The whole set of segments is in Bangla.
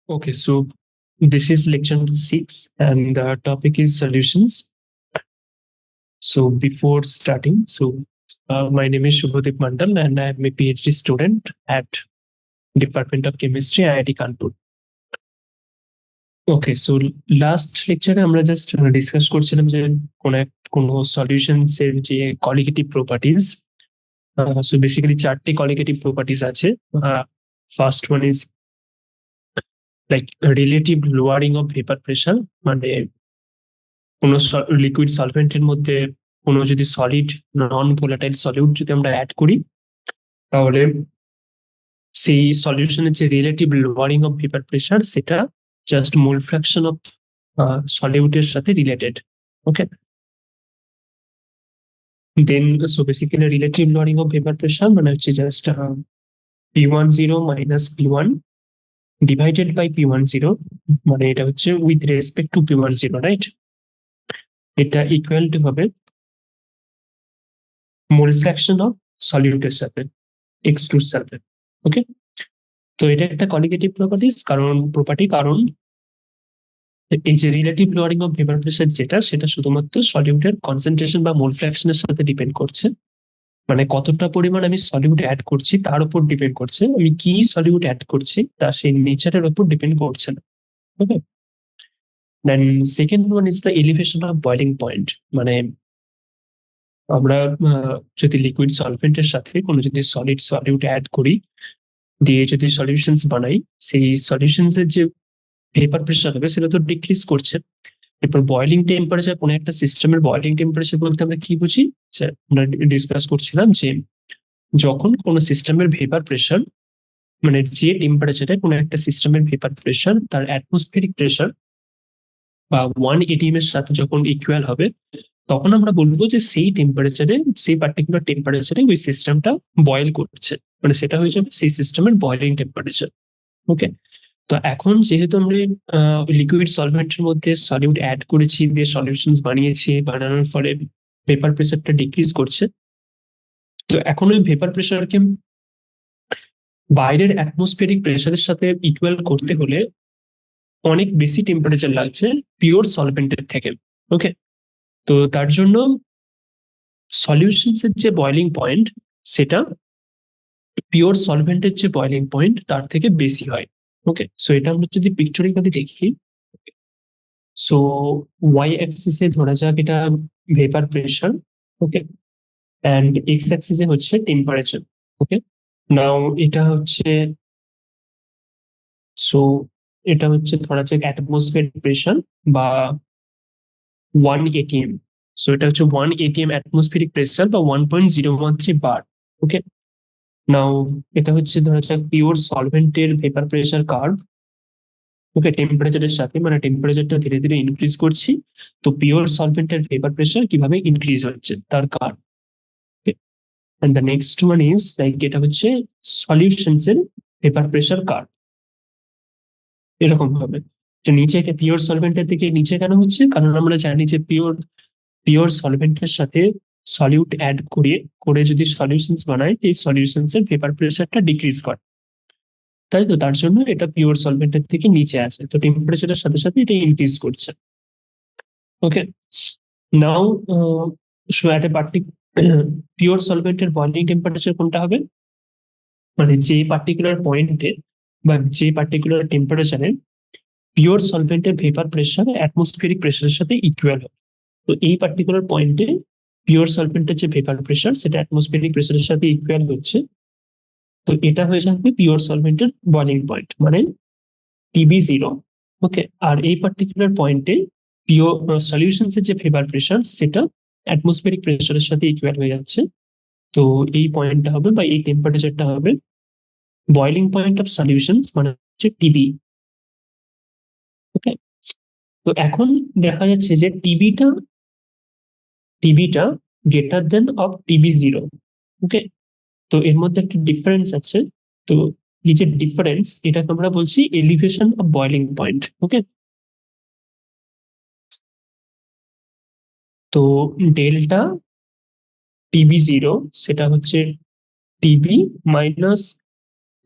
Okay, so this is lecture number 6 and the topic is solutions. So before starting, my name is Shubhadeep Mandal and I am a PhD student at Department of Chemistry, IIT Kanpur. Okay, so last lecture আমরা জাস্ট ডিসকাস করছিলাম যে কোন সলিউশনস এর যে কোয়ালিটেটিভ প্রপার্টিজ। সো বেসিক্যালি চারটি কোয়ালিটেটিভ প্রপার্টিজ আছে। First one is like relative lowering of vapour pressure, মানে কোনো লিকুইড সলভেন্টের মধ্যে কোনো যদি সলিড নন ভোলাটাইল সলিউট যদি আমরা অ্যাড করি, তাহলে সেই সলিউশনের যে relative lowering of vapour pressure সেটা জাস্ট মোল ফ্র্যাকশন অফ সলিউটের সাথে related. Okay, then so basically relative lowering of vapour pressure মানে হচ্ছে just P10 minus P1 divided by P10, মানে এটা হচ্ছে with respect to P10, right? এটা ইকুয়াল টু হবে মোল ফ্র্যাকশন অফ সলিউটের সাথে X2 এর সাথে। ওকে, তো এটা একটা কোয়ালিটেটিভ কারণ এই যে relative lowering of vapour pressure যেটা, সেটা শুধুমাত্র সলিউটের কনসেন্ট্রেশন বা মোল ফ্র্যাকশনের সাথে ডিপেন্ড করছে। মানে কতটা পরিমাণ আমি সলিউট অ্যাড করছি তার উপর ডিপেন্ড করছে, আমি কি সলিউট অ্যাড করছি তা সেই নেচারের উপর ডিপেন্ড করছে না। Okay, then second one is the elevation of boiling point. মানে আমরা যদি লিকুইড সলভেন্টের সাথে কোনো যদি সলিড সলিউট অ্যাড করি, দিয়ে যদি সলিউশনস বানাই, সেই সলিউশনস এর যে ভেপার প্রেসার হবে সেটা তো ডিক্রিজ করছে। এরপর বয়লিং টেম্পারেচার, কোনো একটা সিস্টেমের বয়লিং টেম্পারেচার বলতে আমরা কি বুঝি, আমরা ডিসকাস করছিলাম যে যখন কোনো সিস্টেমের ভেপার প্রেসার, মানে যে টেম্পারেচারে কোনো একটা সিস্টেমের ভেপার প্রেসার তার অ্যাটমসফিয়ারিক প্রেসার বা 1 atm এর সাথে যখন ইকুয়াল হবে, তখন আমরা বলবো যে সেই টেম্পারেচারে, সেই পার্টিকুলার টেম্পারেচারে ওই সিস্টেমটা বয়েল করছে, মানে সেটা হয়ে যাবে সেই সিস্টেমের বয়লিং টেম্পারেচার। ওকে, তো এখন যেহেতু আমরা লিকুইড সলভেন্টের মধ্যে সলিউট অ্যাড করেছি, দিয়ে সলিউশনস বানিয়েছি, বানানোর ফলে ভেপার প্রেসারটা ডিক্রিজ করছে। তো এখন ওই ভেপার প্রেসারকে বাইরের অ্যাটমসফিয়ারিক প্রেসারের সাথে ইকুয়াল করতে হলে অনেক বেশি টেম্পারেচার লাগছে পিওর সলভেন্টের থেকে। ওকে, তো তার জন্য সলিউশনস এর যে বয়লিং পয়েন্ট সেটা পিওর সলভেন্টের যে বয়লিং পয়েন্ট তার থেকে বেশি হয়। ওকে, সো এটা আমরা যদি পিকচারিক্যালি দেখি, সো ওয়াই অ্যাক্সিসে ধরা যাক এটা vapour pressure, okay, and X অ্যাক্সিসে হচ্ছে টেম্পারেচার। ওকে, নাও এটা হচ্ছে, সো এটা হচ্ছে ধরা যাক অ্যাটমসফিয়ার প্রেসার বা 1 atm। সো এটা হচ্ছে 1 atm অ্যাটমসফিয়ারিক প্রেসার বা 1.013 বার। ওকে, নাও এটা হচ্ছে ধরা যাক পিওর সলভেন্টের ভেপার প্রেসার কার্ভ। ওকে, টেম্পারেচারের সাথে, মানে টেম্পারেচারটা ধীরে ধীরে ইনক্রিজ করছি, তো পিওর সলভেন্টের ভেপার প্রেসার কিভাবে ইনক্রিজ হচ্ছে তার curve. And the next one is like এটা হচ্ছে সলিউশনস এর ভেপার প্রেসার কার্ভ। এরকম ভাবে যে নিচে পিওর সলভেন্টের থেকে নিচে কেন হচ্ছে, কারণ আমরা জানি যে পিওর সলভেন্টের সাথে সলিউট অ্যাড করে যদি সলিউশনস বানাই, এই সলিউশনস এর ভেপার প্রেসারটা ডিক্রিজ করে, তাই তো তার জন্য এটা পিওর সলভেন্টের থেকে নিচে আসে, তো টেম্পারেচারের সাথে সাথে এটা ইনক্রিজ করছে। Okay, now so at a pure সলভেন্টের বয়লিং টেম্পারেচার কোনটা হবে, মানে যে পার্টিকুলার পয়েন্টে বা যে পার্টিকুলার টেম্পারেচারে পিওর সলভেন্টের ভেপার প্রেসার অ্যাটমসফিয়ারিক প্রেসারের সাথে ইকুয়াল হয়, তো এই পার্টিকুলার পয়েন্টে পিওর সলভেন্টের যে ভেপার প্রেসার সেটা অ্যাটমসফিয়ারিক প্রেসারের সাথে ইকুয়াল হচ্ছে, তো এটা হয়ে যাবে পিওর সলভেন্টের বয়লিং পয়েন্ট, মানে TB0। ওকে, আর এই পার্টিকুলার পয়েন্টে পিওর সলিউশনস এর যে ভেপার প্রেসার সেটা অ্যাটমসফিয়ারিক প্রেসারের সাথে ইকুয়াল হয়ে যাচ্ছে, তো এই পয়েন্টটা হবে বা এই টেম্পারেচারটা হবে বয়লিং পয়েন্ট অফ সলিউশনস, মানে হচ্ছে TB। ওকে, তো এখন দেখা যাচ্ছে যে টিবিটা গ্রেটার দেন অফ TB0। ওকে, তো এর মধ্যে একটা ডিফারেন্স আছে, তো এই যে ডিফারেন্স এটাকে আমরা বলছি elevation of boiling point. Okay, তো ডেল্টা TB0 সেটা হচ্ছে TB মাইনাস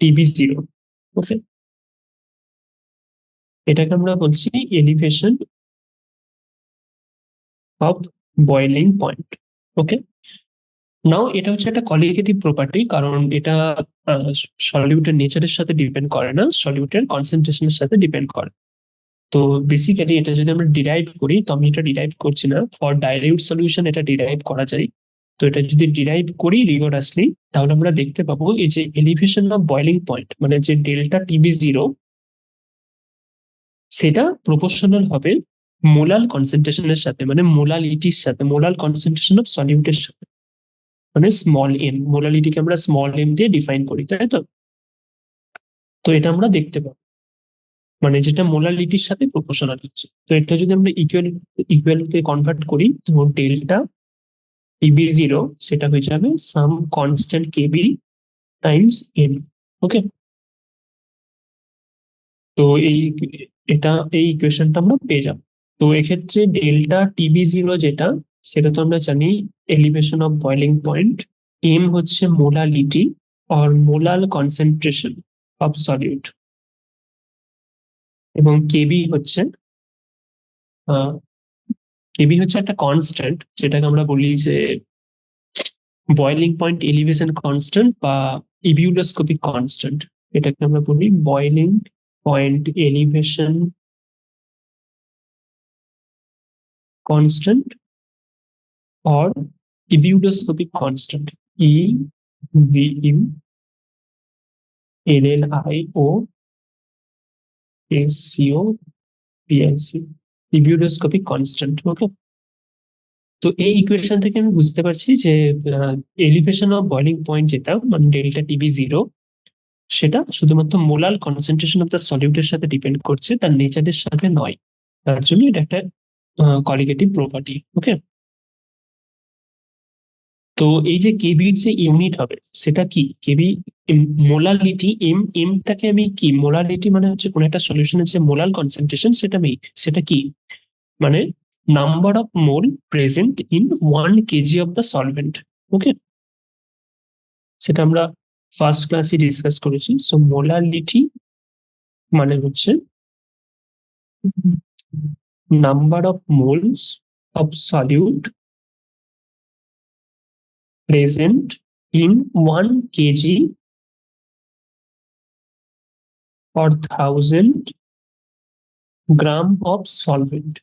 TB0। ওকে, এটাকে আমরা বলছি এলিভেশন অফ বয়েলিং পয়েন্ট। ওকে, নাও এটা হচ্ছে একটা কোয়ালিটেটিভ প্রপার্টি, কারণ এটা সলিউটের নেচারের সাথে ডিপেন্ড করে না, সলিউটের কনসেন্ট্রেশনের সাথে ডিপেন্ড করে। তো বেসিক্যালি এটা যদি আমরা ডিরাইভ করি, তো আমি এটা ডিরাইভ করছি না, ফর ডাইলিউট সলিউশন এটা ডিরাইভ করা যায়। তো এটা যদি ডিরাইভ করি রিগোরাসলি, তাহলে আমরা দেখতে পাবো এই যে এলিভেশন অফ বয়েলিং পয়েন্ট মানে যে ডেল্টা টিবি0, সেটা প্রপোর্শনাল হবে মোলাল কনসেন্ট্রেশনের সাথে, মানে মোলালিটির সাথে, মোলাল কনসেন্ট্রেশন অফ সলিউটের সাথে, মানে স্মল এম। মোলালিটিকে আমরা স্মল এম দিয়ে ডিফাইন করি, তাই তো? তো এটা আমরা দেখতে পাবো, মানে যেটা মোলালিটির সাথে প্রপোর্শনাল হচ্ছে। তো এটা যদি আমরা ইকুয়ালিতে কনভার্ট করি, তো ডেল্টা টিবি0 সেটা হয়ে যাবে সাম কনস্ট্যান্ট কেবি টাইমস এম। ওকে, তো এই ইকুয়েশনটা আমরা পেয়ে যাব। তো এক্ষেত্রে ডেল্টা টিবি0 যেটা, সেটা তো আমরা জানি elevation of boiling point, M হচ্ছে molality or molal concentration of solute, এবং কেবি হচ্ছে একটা কনস্ট্যান্ট, যেটাকে আমরা বলি যে বয়েলিং পয়েন্ট এলিভেশন কনস্ট্যান্ট বা ইবিউলোস্কোপিক কনস্ট্যান্ট। এটাকে আমরা বলি boiling point elevation constant or ibudoscopic constant, EBULIOSCOPIC, ibudoscopic constant। ওকে, তো এই ইকুয়েশন থেকে আমি বুঝতে পারছি যে এলিভেশন অফ বয়েলিং পয়েন্ট যেটা মানে ডেল্টা টিবি0, সেটা শুধুমাত্র মোলাল কনসেন্ট্রেশন অফ দ্য সলিউটের সাথে ডিপেন্ড করছে, তার নেচারের সাথে নয়। তার জন্য এটা একটা কোয়ালিটেটিভ প্রপার্টি। ওকে, তো এই যে কেবির যে ইউনিট হবে সেটা কি, কেবি মোলালিটি, এমটাকে আমি কি, মোলালিটি মানে হচ্ছে কোন একটা সলিউশনের যে মোলাল কনসেন্ট্রেশন, সেটা কি মানে number of mole present in 1 kg of the solvent. Okay, সেটা আমরা ফার্স্ট ক্লাসে ডিসকাস করেছি। সো মোলালিটি মানে হচ্ছে number of moles of solute present in 1 kg or 1000 gram of solvent.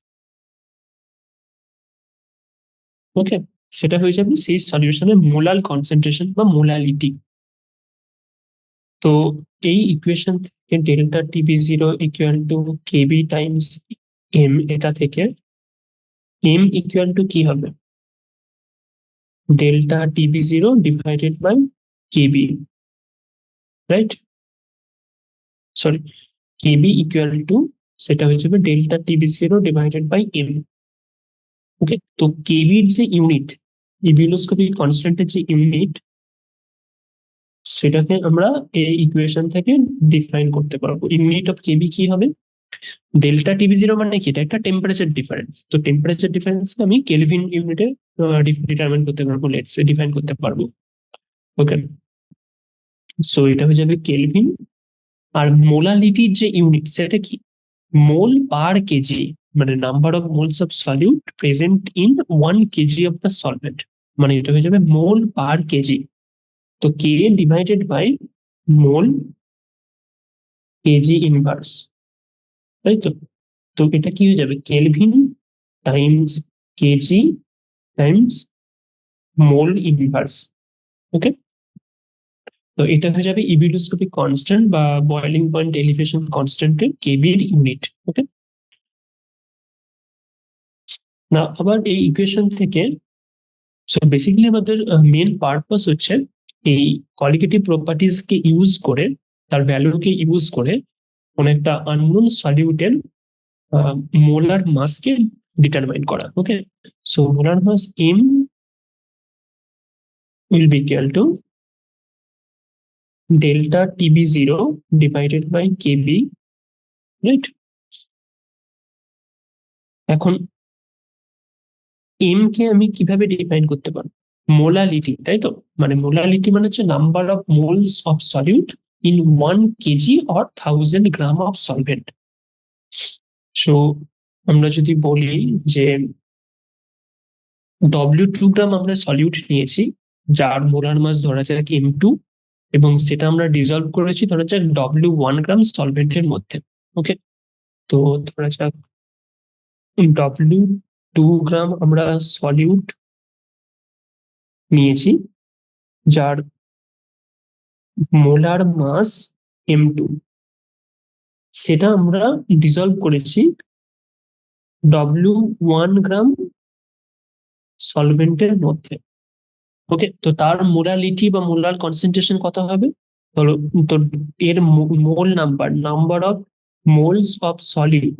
Okay, সেটা হয়ে যাবে সেই সলিউশনের মোলাল কনসেন্ট্রেশন বা মোলালিটি। তো এই ইকুয়েশন থেকে ডেল্টা টিবি0 equal to K B times M, এটা থেকে এম ইকুয়াল টু কি হবে, ডেল্টা টিবি0 divided by K B, right? Sorry, K B equal to, সেটা হয়ে যাবে ডেল্টা টিবি0 ডিভাইডেড বাই এম। ওকে, তো কেবির যে ইউনিট, ইবিউলোস্কোপিক কনস্ট্যান্টের যে ইউনিট, সেটাকে আমরা এই ইকুয়েশন থেকে ডিফাইন করতে পারবো। ইউনিট অফ কেবি কি হবে, ডেল্টা টিবি0 মানে কি, এটা একটা টেম্পারেচার ডিফারেন্স। তো টেম্পারেচার ডিফারেন্সকে আমি কেলভিন ইউনিটে ডিটারমিন করতে পারবো, লেটস সে ডিফাইন করতে পারবো। ওকে, সো এটা হয়ে যাবে কেলভিন। আর মোলালিটির যে ইউনিট সেটা কি, মোল পার কেজি, মানে number of moles of solute present in 1 kg of the solvent, মানে এটা হয়ে যাবে মোল পার কেজি। তো K divided by mole K G inverse, তাই তো? তো এটা কি হয়ে যাবে, kelvin times K G times mole inverse. Okay, তো এটা হয়ে যাবে ইবিউলোস্কোপিক কনস্ট্যান্ট বা বয়েলিং পয়েন্ট এলিভেশন কনস্ট্যান্টের কেবির ইউনিট। ওকে, না আবার এই ইকুয়েশন থেকে, সো বেসিক্যালি আমাদের মেন পারপাস হচ্ছে এই কোয়ালিটেটিভ প্রপার্টিজ কে ইউজ করে, তার ভ্যালুকে ইউজ করে কোন একটা আননোন সলিউটের মোলার মাসকে ডিটারমাইন করা। Okay, so molar mass M will be equal to delta TB0 divided by KB, right? এখন এম কে আমি কিভাবে ডিফাইন করতে পারবো, মোলালিটি, তাই তো? মানে মোলালিটি মানে হচ্ছে number of moles of solute in 1 kg or 1000 gram of solvent. So আমরা যদি বলি যে W2 গ্রাম আমরা সলিউট নিয়েছি, যার মোলার মাস ধরা যাক M2, এবং সেটা আমরা ডিজলভ করেছি ধরা যাক W1 গ্রাম সলভেন্টের মধ্যে। ওকে, তো ধরা যাক W2 গ্রাম আমরা সলিউট নিয়েছি, যার মোলার মাস M2, সেটা আমরা ডিজলভ করেছি W1 গ্রাম সলভেন্টের মধ্যে। ওকে, তো তার মোলালিটি বা মোলার কনসেন্ট্রেশন কত হবে? ধরো, তো এর mole number of moles of solid,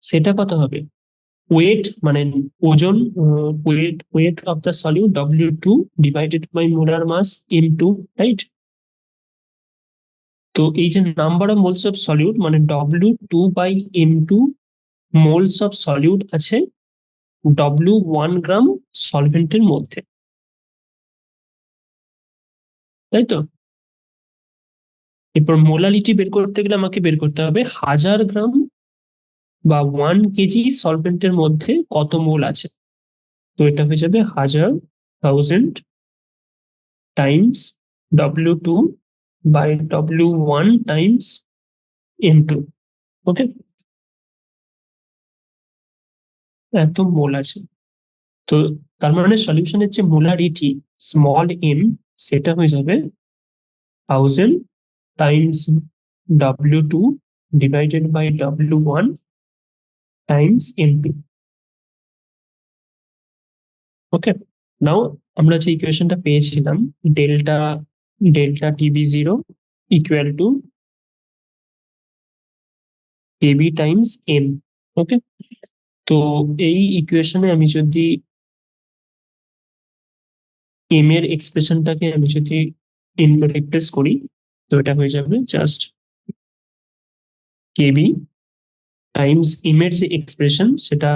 সেটা কত হবে? ওয়েট মানে ওজন, weight of the solid W2 divided by molar mass M2, right? তো এই যে number of moles of solid মানে W2 by M2 moles of solid আছে W1 গ্রাম সলভেন্টের মধ্যে, তাই তো? এরপর মোলালিটি বের করতে গেলে আমাকে বের করতে হবে 1000 গ্রাম বা 1 কেজি সলভেন্টের মধ্যে কত মোল আছে। তো এটা হয়ে যাবে 1000 times W2 by W1 times M2। ওকে, এত মোল আছে। তো তার মানে সলিউশনের যে মোলারিটি স্মল m, সেটা হয়ে যাবে 1000 times W2 divided by W1 times M2। Okay, now আমরা যে ইকুয়েশনটা পেয়েছিলাম delta delta TB0 equal to KB times M। Okay, তো এই ইকুয়েশনে আমি যদি M এর এক্সপ্রেশনটাকে আমি যদি রিপ্লেস করি, তো এটা হয়ে যাবে জাস্ট KB টাইমস M এর যে এক্সপ্রেশন সেটা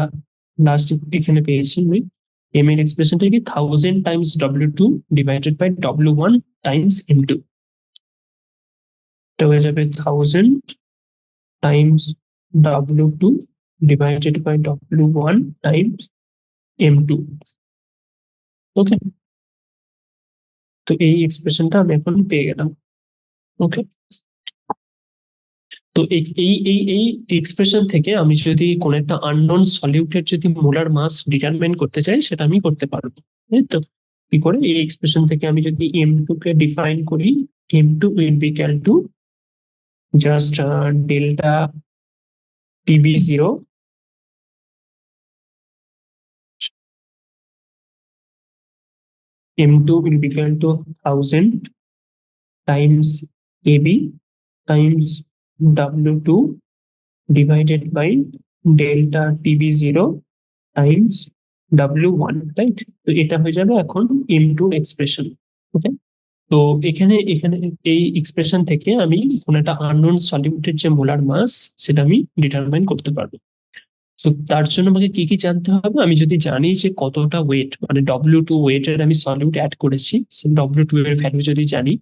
লাস্ট এখানে পেয়েছি আমি। M এর এক্সপ্রেশনটা কি 1000 times W2 divided by W1 times M2। এটা হয়ে যাবে 1000 times W2 divided by W1 times M2। Okay, তো এই এক্সপ্রেশনটা আমি এখন পেয়ে গেলাম। ওকে, তো এই এই এই এই এক্সপ্রেশন থেকে আমি যদি কোন একটা আননোন সলিউটের যদি মোলার মাস ডিটারমাইন করতে চাই, সেটা আমি করতে পারবো। তাই তো? কি করে? এই এক্সপ্রেশন থেকে আমি যদি M2 কে ডিফাইন করি, M2 will be equal two just delta TB0 M2 will be equal to 1000 times KB times W2 divided by delta TB0 times W1, right? তো এটা হয়ে যাবে এখন M2 এক্সপ্রেশন। ওকে, তো এখানে এখানে এই এক্সপ্রেশন থেকে আমি কোন একটা আননোন সলিউটের যে মোলার মাস সেটা আমি ডিটারমাইন করতে পারবো। তো তার জন্য আমাকে কি কি জানতে হবে? আমি যদি জানি যে কতটা ওয়েট মানে W2 ওয়েটের আমি সলিউট অ্যাড করেছি, W2 এর ভ্যালু যদি জানি,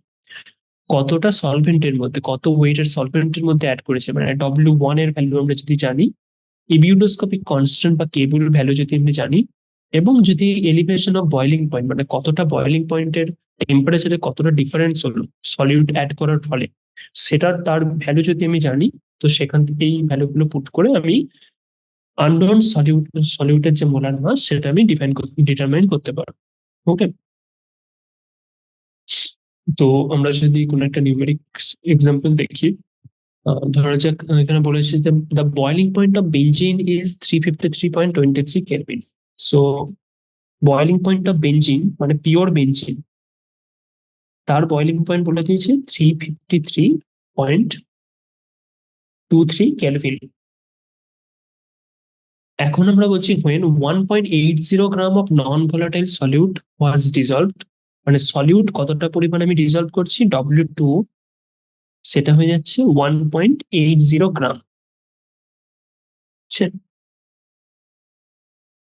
কতটা সলভেন্টের মধ্যে কত ওয়েটের সলভেন্টের মধ্যে অ্যাড করেছে মানে W1 এর ভ্যালু আমরা যদি জানি, ইবিউডোস্কোপিক কনস্ট্যান্ট বা কেবল ভ্যালু যদি আমি জানি, এবং যদি এলিভেশন অফ বয়লিং পয়েন্ট মানে কতটা বয়লিং পয়েন্টের টেম্পারেচারে কতটা ডিফারেন্স হলো সলিউট অ্যাড করার ফলে, সেটার তার ভ্যালু যদি আমি জানি, তো সেখান থেকে এই ভ্যালুগুলো পুট করে আমি আননোন সলিউটের যে মোলার মাস সেটা আমি ডিটারমাইন করতে পারবো। ওকে, তো আমরা যদি কোনো একটা নিউমেরিক এক্সাম্পল দেখি, ধরা যাক এখানে বলেছে যে the boiling point of benzene is 353.23 kelvin. So boiling point of benzene মানে পিওর বেঞ্জিন, তার বয়লিং পয়েন্ট বলে দিয়েছে 353.23 কেলভিন। এখন আমরা বলছি when 1.80 gram of non volatile solute was dissolved, মানে সলিউট কতটা পরিমাণ আমি ডিজলভ করছি W2, সেটা হয়ে যাচ্ছে 1.80 গ্রাম।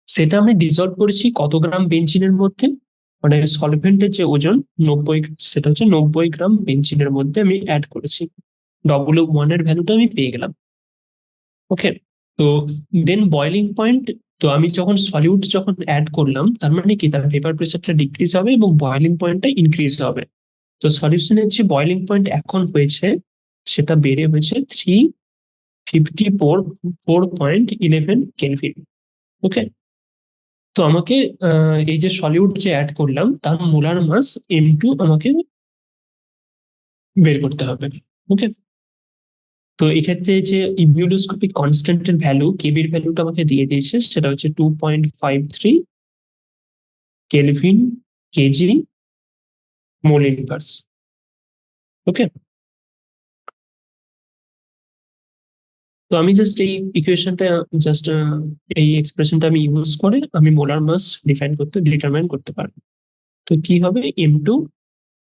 সেটা আমি ডিজলভ করেছি কত গ্রাম বেঞ্জিনের মধ্যে, মানে সলভেন্টের যে ওজন 90, সেটা হচ্ছে 90 গ্রাম বেঞ্জিনের মধ্যে আমি অ্যাড করেছি। W1 এর ভ্যালুটা আমি পেয়ে গেলাম। ওকে, তো দেন বয়লিং পয়েন্ট, তো আমি যখন সলিউট যখন অ্যাড করলাম তার মানে কি তার ভেপার প্রেসারটা ডিক্রিজ হবে এবং বয়লিং পয়েন্টটা ইনক্রিজ হবে। তো সলিউশনের যে বয়লিং পয়েন্ট এখন হয়েছে সেটা বেড়ে হয়েছে 354.11 কেলভিন। ওকে, তো আমাকে এই যে সলিউট যে অ্যাড করলাম তার মোলার মাস M2 আমাকে বের করতে হবে। ওকে, তো এক্ষেত্রে যে ইমিউনোস্কোপিক কনস্ট্যান্টের ভ্যালু কেবির ভ্যালুটা আমাকে দিয়ে দিয়েছে, সেটা হচ্ছে 2.53 kelvin KG mole inverse. Okay, তো আমি জাস্ট এই ইকুয়েশনটা জাস্ট এই এক্সপ্রেশনটা আমি ইউজ করে আমি মোলার মাস ডিটারমাইন করতে পারবো। তো কি হবে, M2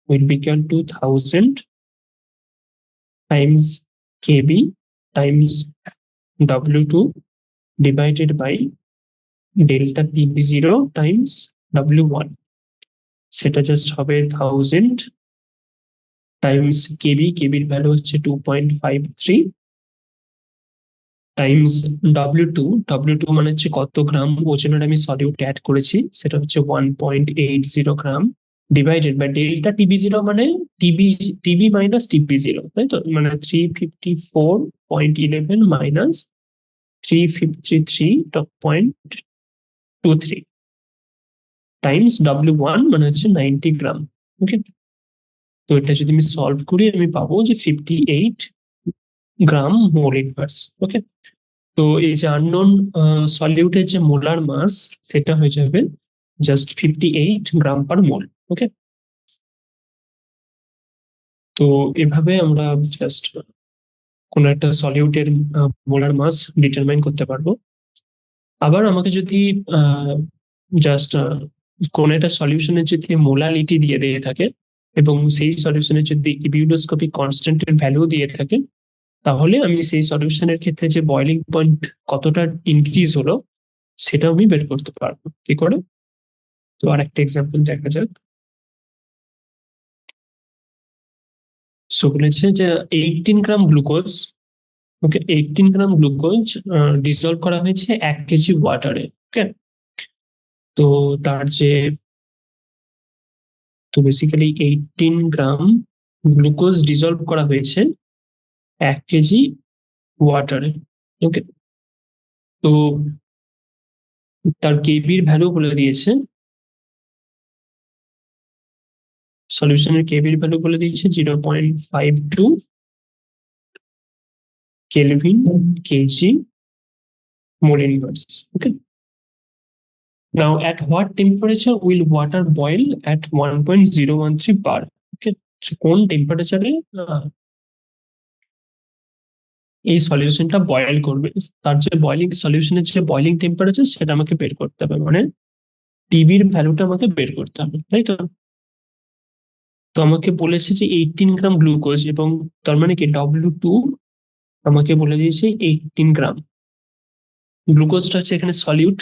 will be equal to 1000 times KB times W2 divided by delta TB0 times W1, সেটা জাস্ট হবে 1000 টাইমস কেবি, কেবির ভ্যালু হচ্ছে 2.53 টাইমস W2 মানে হচ্ছে কত গ্রাম ওজনের আমি সলিউট অ্যাড করেছি, সেটা হচ্ছে 1.80 গ্রাম, ডিভাইডেড বাই ডেল্টা TB0 মানে টিবি মাইনাস TB0, তাই তো, মানে 354.11 মাইনাস 353.23 টাইমস W1 মানে হচ্ছে 90 গ্রাম। ওকে, তো এটা যদি আমি সলভ করি আমি পাবো যে 58 গ্রাম মোল ইনভার্স। ওকে, তো এই যে আননোন সলিউটের যে মোলার মাস সেটা হয়ে যাবে জাস্ট 58 গ্রাম পার মোল। ওকে, তো এভাবে আমরা জাস্ট কোন একটা সলিউটের মোলার মাস ডিটারমাইন করতে পারবো। আবার আমাকে যদি জাস্ট কোন একটা সলিউশনের যদি মোলালিটি দিয়ে থাকে এবং সেই সলিউশনের যদি ইমিউনোস্কোপিক কনস্ট্যান্টের ভ্যালু দিয়ে থাকে, তাহলে আমি সেই সলিউশনের ক্ষেত্রে যে বয়লিং পয়েন্ট কতটা ইনক্রিজ হলো সেটা আমি বের করতে পারবো। কি করে, তো আর একটা এক্সাম্পল দেখা যাক। সো বলেছে যে 18 গ্রাম গ্লুকোজ, ওকে 18 গ্রাম গ্লুকোজ ডিজলভ করা হয়েছে 1 কেজি ওয়াটারে। ওকে, তো তার যে তো বেসিক্যালি 18 গ্রাম গ্লুকোজ ডিজলভ করা হয়েছে 1 কেজি ওয়াটারে। ওকে, তো তার কেবির ভ্যালু বলে দিয়েছে, সলিউশনের কেবির ভ্যালু বলে দিয়েছে 0.52 kelvin KG mole inverse. Okay, now at what temperature will water boil at 1.013 bar? ওকে, কোন টেম্পারেচারে এই সলিউশনটা বয়েল করবে, তার যে বয়লিং সলিউশনের যে বয়লিং টেম্পারেচার সেটা আমাকে বের করতে হবে, মানে টিবির ভ্যালুটা আমাকে বের করতে হবে, তাই তো। তো আমাকে বলেছে যে 18 গ্রাম গ্লুকোজ এবং তার মানে কি W2 আমাকে বলে দিয়েছে 18 গ্রাম, গ্লুকোজটা হচ্ছে এখানে সলিউট।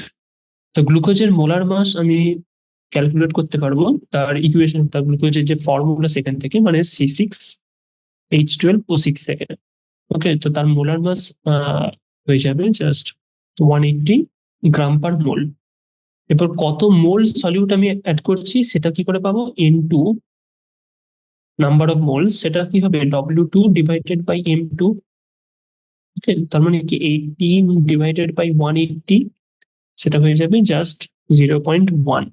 তো গ্লুকোজের মোলার মাস আমি ক্যালকুলেট করতে পারবো তার ইকুয়েশন, তার গ্লুকোজের যে ফর্মুলা সেখান থেকে, মানে C6H12O6 থেকে। ওকে, তো তার মোলার মাস হয়ে যাবে জাস্ট 180 গ্রাম পার মোল। এরপর কত মোল সলিউট আমি অ্যাড করছি সেটা কি করে পাবো, N2 নাম্বার অফ মোল, সেটা কি হবে W2 ডিভাইডেড বাই M2। ওকে, তার মানে কি 18 ডিভাইডেড বাই 180, সেটা হয়ে যাবে জাস্ট 0.1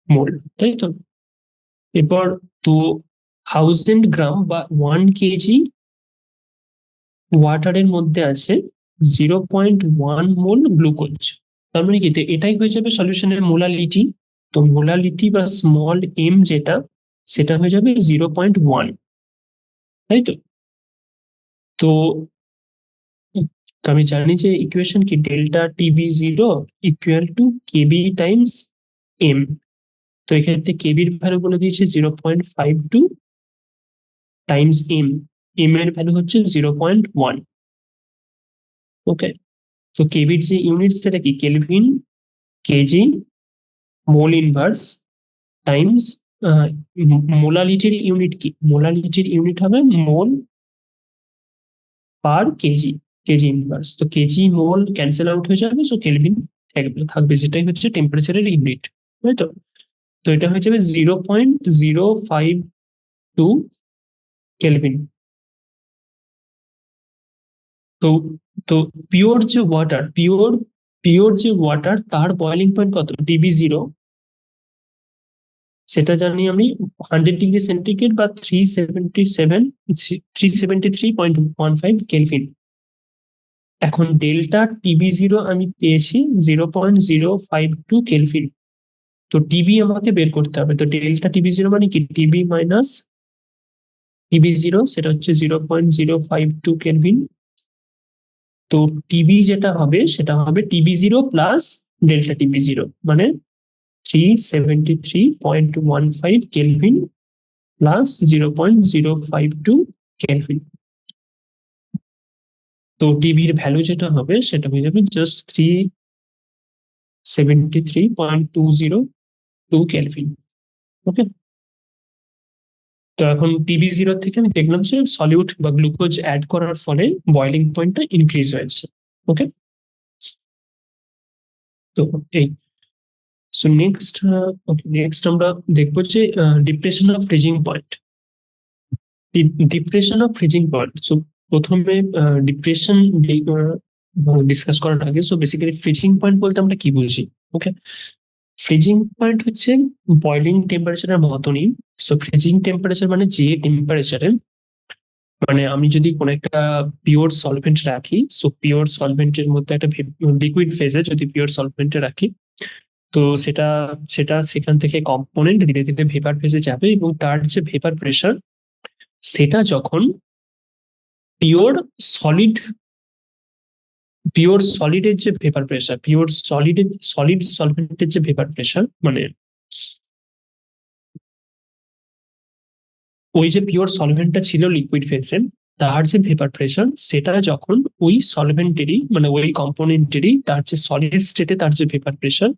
মোল, তাই তো। এরপর তো 1000 গ্রাম বা 1 কেজি ওয়াটারের মধ্যে আছে 0.1 মোল গ্লুকোজ, তার মানে কি এটাই হয়ে যাবে সলিউশনের মোলালিটি। তো মোলালিটি বা স্মল এম যেটা, সেটা হয়ে যাবে 0.1, তাই তো। তো আমি জানি যে ইকুয়েশন কি delta TB0 equal to K B times M. তো এক্ষেত্রে কেবির ভ্যালু বলে দিয়েছে 0.52 টাইমস এম, এম এর ভ্যালু হচ্ছে 0.1। ওকে, তো কেবির যে ইউনিট সেটা কি kelvin KG mole inverse times মোলালিটির ইউনিট কি? মোলালিটির ইউনিট হবে mole per K G, K G inverse. তো কেজি মোল ক্যান্সেল আউট হয়ে যাবে, সো কেলভিন থাকবে, যেটাই হচ্ছে টেম্পারেচারের ইউনিট, তাই তো? তো এটা হয়ে যাবে 0.052 কেলভিন। তো তো পিওর যে ওয়াটার, পিওর যে ওয়াটার, তার বয়লিং পয়েন্ট কত? TB0, সেটা জানি আমি 100 ডিগ্রি সেন্টিগ্রেড বা 373.15 এখন ডেল্টা TB0 আমি পেয়েছি 0.052 তো টিবি আমাকে বের করতে হবে। তো ডেল্টা TB0 মানে কি? টিবি মাইনাস TB0, সেটা হচ্ছে 0.052 তো টিবি যেটা হবে সেটা হবে TB0 প্লাস ডেল্টা TB0, মানে 373.15 প্লাস 0.052 তো টিবির ভ্যালু যেটা হবে সেটা হয়ে যাবে জাস্ট 373.202 ওকে। তো এখন TB0 থেকে আমি দেখলাম যে সলিউট বা গ্লুকোজ অ্যাড করার ফলে বয়লিং পয়েন্টটা ইনক্রিজ হয়েছে। ওকে, তো এই সো নেক্সট আমরা দেখবো যে depression of freezing point. Depression of freezing point, so প্রথমে ডিপ্রেশন ডিসকাস করার আগে, সো বেসিক্যালি ফ্রিজিং পয়েন্ট বলতে আমরা কি বুঝি? ওকে, ফ্রিজিং পয়েন্ট হচ্ছে বয়লিং টেম্পারেচারের মতনই। সো ফ্রিজিং টেম্পারেচার মানে যে টেম্পারেচারে, মানে আমি যদি কোনো একটা পিওর সলভেন্ট রাখি, সো পিওর সলভেন্টের মধ্যে একটা লিকুইড ফেজে যদি পিওর সলভেন্টে রাখি, তো সেটা সেটা সেখান থেকে কম্পোনেন্ট ধীরে ধীরে ভেপার ফেজে যাবে, এবং তার যে ভেপার প্রেশার সেটা যখন পিওর সলিড সলিডের যে ভেপার প্রেশার, সলিড সলভেন্টের যে ভেপার প্রেশার, মানে ওই যে পিওর সলভেন্টটা ছিল লিকুইড ফেজে, তার যে ভেপার প্রেশার সেটা যখন ওই সলভেন্টেরই, মানে ওই কম্পোনেন্টেরই তার যে সলিড স্টেটে তার যে ভেপার প্রেশার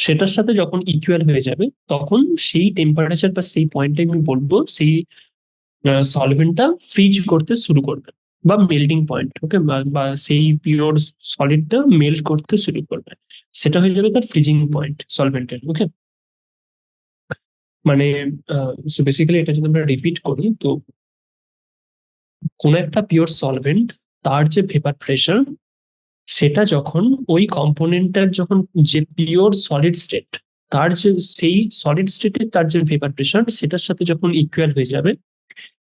সেটার সাথে যখন ইকুয়াল হয়ে যাবে, তখন সেই টেম্পারেচার বা সেই পয়েন্টে আমি বলবো সেই সলভেন্টটা ফ্রিজ করতে শুরু করবে, বা মেল্টিং পয়েন্ট। ওকে, বা সেই পিওর সলিডটা মেল্ট করতে শুরু করবে, সেটা হয়ে যাবে তার ফ্রিজিং পয়েন্ট সলভেন্টের। ওকে, মানে বেসিক্যালি এটা যদি আমরা রিপিট করি, তো কোন একটা পিওর সলভেন্ট তার যে ভেপার প্রেশার সেটা যখন ওই কম্পোনেন্টটার যখন যে পিওর সলিড স্টেট, তার যে সেই সলিড স্টেটে তার যে ভেপার প্রেশার সেটার সাথে যখন ইকুয়াল হয়ে যাবে,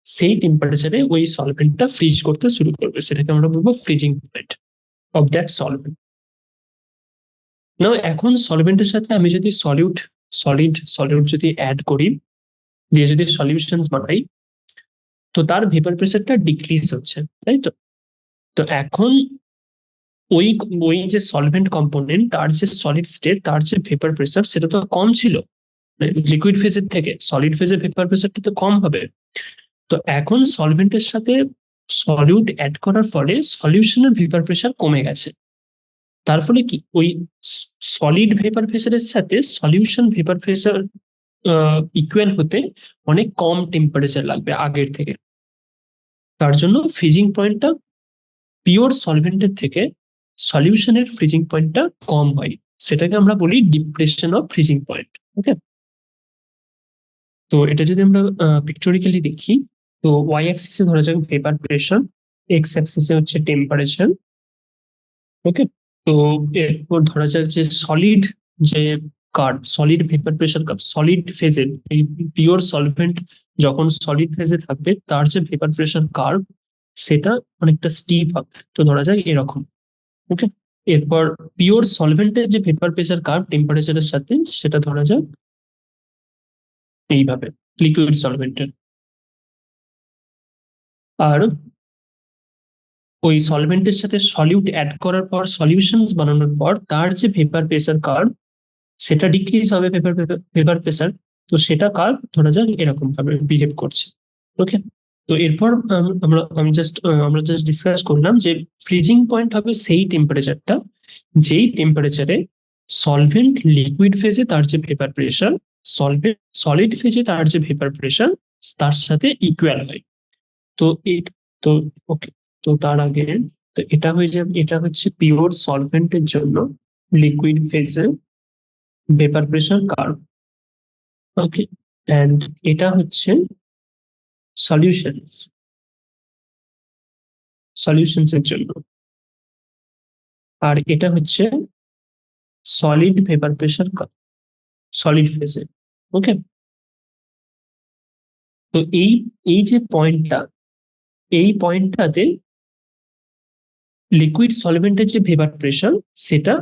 সেই টেম্পারেচারে ওই সলভেন্টটা ফ্রিজ করতে শুরু করবে, সেটাকে আমরা বলবো freezing point of that solvent. না, এখন সলভেন্টের সাথে আমি যদি সলিড যদি অ্যাড করি, দিয়ে যদি সলিউশন বানাই, তো তার ভেপার প্রেশারটা ডিক্রিজ হচ্ছে, তাই তো? তো এখন ওই ওই যে সলভেন্ট কম্পোনেন্ট তার যে সলিড স্টেট তার যে ভেপার প্রেশার সেটা তো কম ছিল লিকুইড ফেজের থেকে, সলিড ফেজে ভেপার প্রেশারটা তো কম হবে। তো এখন সলভেন্টের সাথে সলিউট অ্যাড করার ফলে সলিউশনের ভেপার প্রেশার কমে গেছে, তার ফলে কি ওই সলিড ভেপার প্রেশারের সাথে সলিউশন ভেপার প্রেশার ইকুয়াল হতে অনেক কম টেম্পারেচার লাগবে আগের থেকে। তার জন্য ফ্রিজিং পয়েন্টটা পিওর সলভেন্টের থেকে সলিউশনের ফ্রিজিং পয়েন্টটা কম হয়, সেটাকে আমরা বলি depression of freezing point. Okay, তো এটা যদি আমরা পিকটোরিক্যালি দেখি, তো ওয়াই অ্যাক্সিসে ধরা যাক ভেপার প্রেশার, এক্স অ্যাক্সিসে হচ্ছে টেম্পারেচার। ওকে, তো এরপর ধরা যাক যে সলিড যে curve, solid vapour pressure curve, solid ফেজে এই পিওর সলভেন্ট যখন সলিড ফেজে থাকবে তার যে ভেপার প্রেশার কার্ভ সেটা অনেকটা স্টিপ হবে, তো ধরা যাক এরকম। ওকে, এরপর পিওর সলভেন্টের যে ভেপার প্রেশার কার্ভ টেম্পারেচারের সাথে, সেটা ধরা যাক এইভাবে লিকুইড সলভেন্টের। আর ওই সলভেন্টের সাথে সলিউট অ্যাড করার পর, সলিউশন বানানোর পর তার যে ভেপার প্রেশার কার্ভ সেটা ডিক্রিজ হবে, ভেপার প্রেশার, তো সেটা কার্ভ ধরা যাক এরকম ভাবে বিহেভ করছে। ওকে, তো এরপর আমরা জাস্ট ডিসকাস করলাম যে ফ্রিজিং পয়েন্ট হবে সেই টেম্পারেচারটা যেই টেম্পারেচারে সলভেন্ট লিকুইড ফেজে তার যে ভেপার প্রেশার সলিড ফেজে তার যে ভেপার প্রেশার তার সাথে ইকুয়াল হয়। তো এই তো ওকে, তো তার আগে তো এটা হয়ে যাবে, এটা হচ্ছে পিওর সলভেন্টের জন্য লিকুইড ফেজে vapour pressure curve. Okay, and এটা হচ্ছে সলিউশনস সলিউশনস এর জন্য, আর এটা হচ্ছে solid vapour pressure curve solid ফেজে। ওকে, তো এই এই যে পয়েন্টটা, এই পয়েন্টটাতে লিকুইড সলভেন্টের যে ভেপার প্রেশার সেটা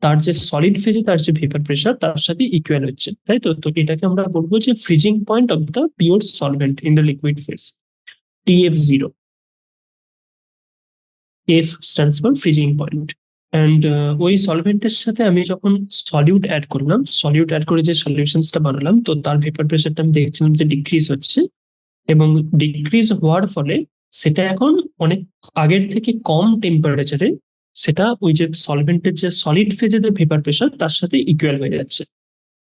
তার যে সলিড ফেজে তার যে ভেপার প্রেশার তার সাথে ইকুয়াল হচ্ছে, তাই তো। তো এটাকে আমরা বলবো যে freezing point of the pure solvent in the liquid phase, TF0। F stands for freezing point. And ওই সলভেন্টের সাথে আমি যখন সলিউট অ্যাড করলাম, সলিউট অ্যাড করে যে সলিউশনসটা বানালাম, তো তার ভেপার প্রেশারটা আমি দেখছিলাম যে ডিক্রিজ হচ্ছে, এবং ডিক্রিজ হওয়ার ফলে সেটা এখন অনেক আগের থেকে কম টেম্পারেচারে সেটা ওই যে সলভেন্টের যে সলিড ফেজে যে ভেপার প্রেশার তার সাথে ইকুয়াল হয়ে যাচ্ছে।